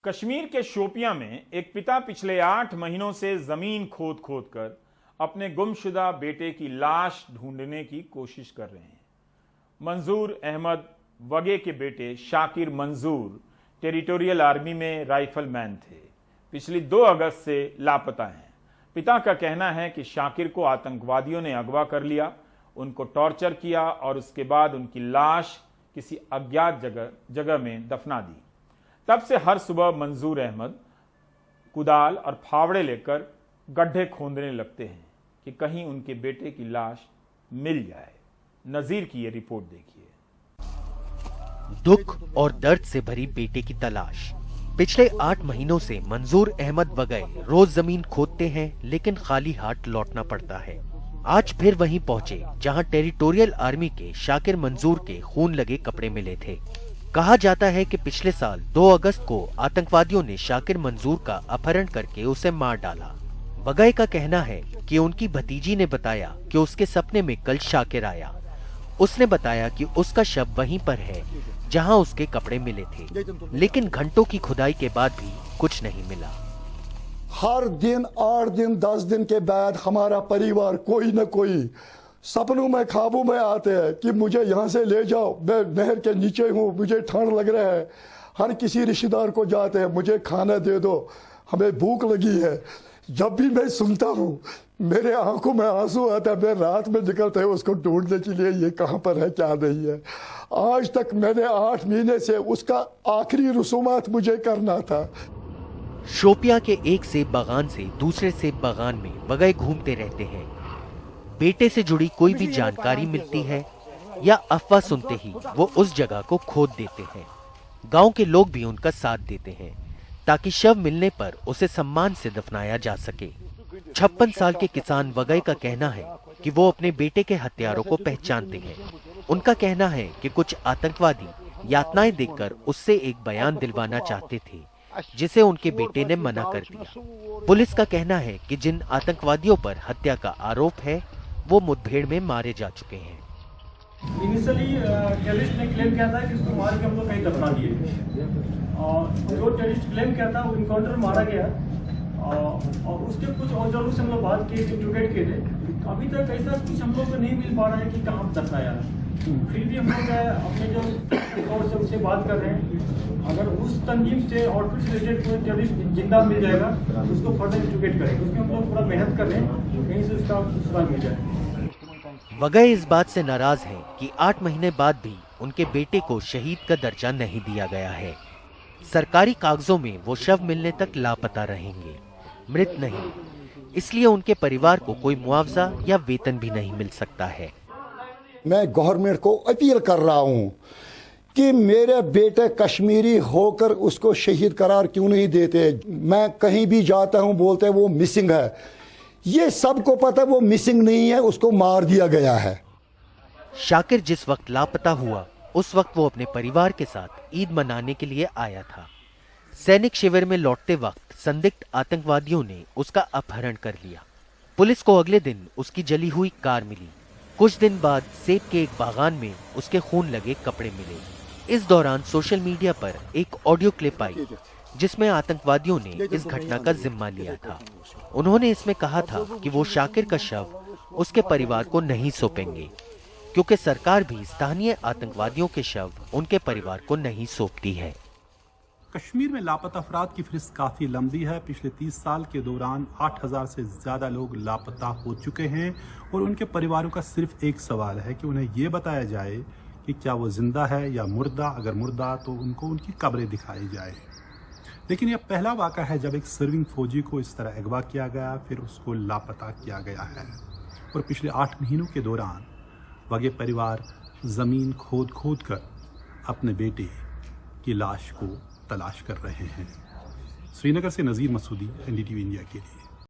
कश्मीर के शोपियां में एक पिता पिछले 8 महीनों से जमीन खोद खोद कर अपने गुमशुदा बेटे की लाश ढूंढने की कोशिश कर रहे हैं। मंजूर अहमद वगे के बेटे शाकिर मंजूर टेरिटोरियल आर्मी में राइफलमैन थे। पिछली 2 अगस्त से लापता हैं। पिता का कहना है कि शाकिर को आतंकवादियों ने अगवा कर लिया, उनको टॉर्चर किया और उसके बाद उनकी लाश किसी अज्ञात जगह में दफना दी। तब से हर सुबह मंजूर अहमद कुदाल और फावड़े लेकर गड्ढे खोदने लगते हैं कि कहीं उनके बेटे की लाश मिल जाए। नजीर की ये रिपोर्ट देखिए। दुख और दर्द से भरी बेटे की तलाश। पिछले 8 महीनों से मंजूर अहमद वगैर रोज जमीन खोदते हैं, लेकिन खाली हाथ लौटना पड़ता है। आज फिर वहीं पहुंचे जहां टेरिटोरियल आर्मी के शाकिर मंजूर के खून लगे कपड़े मिले थे। कहा जाता है कि पिछले साल 2 अगस्त को आतंकवादियों ने शाकिर मंजूर का अपहरण करके उसे मार डाला। वगैर का कहना है कि उनकी भतीजी ने बताया कि उसके सपने में कल शाकिर आया। उसने बताया कि उसका शव वहीं पर है जहां उसके कपड़े मिले थे, लेकिन घंटों की खुदाई के बाद भी कुछ नहीं मिला। हर दिन 8 दिन 10 दिन के बाद हमारा परिवार कोई न कोई सपनों में ख्वाबों में आते हैं कि मुझे यहाँ से ले जाओ, मैं नहर के नीचे हूँ, मुझे ठंड लग रहा है। हर किसी रिश्तेदार को जाते हैं, मुझे खाना दे दो, हमें भूख लगी है। जब भी मैं सुनता हूँ मेरे आंखों में आंसू आता है। मैं रात में निकलता है उसको ढूंढने के लिए, ये कहाँ पर है क्या नहीं है। आज तक मैंने 8 महीने से उसका आखिरी रसूमात मुझे करना था। शोपियां के एक सेब बागान से दूसरे सेब बागान में वगैर घूमते रहते हैं। बेटे से जुड़ी कोई भी जानकारी मिलती है या अफवाह सुनते ही वो उस जगह को खोद देते हैं। गांव के लोग भी उनका साथ देते हैं ताकि शव मिलने पर उसे सम्मान से दफनाया जा सके। 56 साल के किसान वगैर का कहना है कि वो अपने बेटे के हत्यारों को पहचानते हैं। उनका कहना है कि कुछ आतंकवादी यातनाएं देकर उससे एक बयान दिलवाना चाहते थे, जिसे उनके बेटे ने मना कर दिया। पुलिस का कहना है कि जिन आतंकवादियों पर हत्या का आरोप है वो मुठभेड़ में मारे जा चुके हैं। इनिशियली टेररिस्ट ने क्लेम किया था कि उसको मार के हम लोग कहीं दफना दिए, और जो टेररिस्ट क्लेम किया था वो इनकाउंटर मारा गया। और उसके कुछ औजारों से हम लोग बात किए, इंट्रोगेट किए थे। अभी तक ऐसा कुछ हम लोग को नहीं मिल पा रहा है कि कहाँ दफनाया है। फिर भी हम लोग अपने जो और से उससे बात कर रहे हैं। अगर उस तंजीम से और कुछ रिलेटेड कोई टेररिस्ट जिंदा मिल जाएगा तो उसको फर्दर इंट्रोगेट करेंगे। उसमें हम लोग पूरा मेहनत कर रहे हैं, कहीं से उसका सुराग मिल जाए। वगैर इस बात से नाराज हैं कि 8 महीने बाद भी उनके बेटे को शहीद का दर्जा नहीं दिया गया है। सरकारी कागजों में वो शव मिलने तक लापता रहेंगे, मृत नहीं। इसलिए उनके परिवार को कोई मुआवजा या वेतन भी नहीं मिल सकता है। मैं गवर्नमेंट को अपील कर रहा हूँ कि मेरे बेटे कश्मीरी होकर उसको शहीद करार क्यों नहीं देते। मैं कहीं भी जाता हूँ बोलते हैं वो मिसिंग है। ये सबको पता है वो मिसिंग नहीं है, उसको मार दिया गया है। शाकिर जिस वक्त लापता हुआ उस वक्त वो अपने परिवार के साथ ईद मनाने के लिए आया था। सैनिक शिविर में लौटते वक्त संदिग्ध आतंकवादियों ने उसका अपहरण कर लिया। पुलिस को अगले दिन उसकी जली हुई कार मिली। कुछ दिन बाद सेब के एक बागान में उसके खून लगे कपड़े मिले। इस दौरान सोशल मीडिया पर एक ऑडियो क्लिप आई जिसमें आतंकवादियों ने इस घटना का जिम्मा लिया था। उन्होंने इसमें कहा था कि वो शाकिर का शव उसके परिवार को नहीं सौंपेंगे, क्योंकि सरकार भी स्थानीय आतंकवादियों के शव उनके परिवार को नहीं सौंपती है। कश्मीर में लापता अफराद की फहरिस्त काफ़ी लंबी है। पिछले 30 साल के दौरान 8000 से ज़्यादा लोग लापता हो चुके हैं और उनके परिवारों का सिर्फ एक सवाल है कि उन्हें ये बताया जाए कि क्या वो जिंदा है या मुर्दा। अगर मुर्दा तो उनको उनकी कब्रें दिखाई जाए। लेकिन यह पहला वाक़ा है जब एक सर्विंग फौजी को इस तरह अगवा किया गया, फिर उसको लापता किया गया है। और पिछले 8 महीनों के दौरान वगैर परिवार ज़मीन खोद खोद कर अपने बेटे की लाश को तलाश कर रहे हैं। श्रीनगर से नज़ीर मसूदी, NDTV इंडिया के लिए।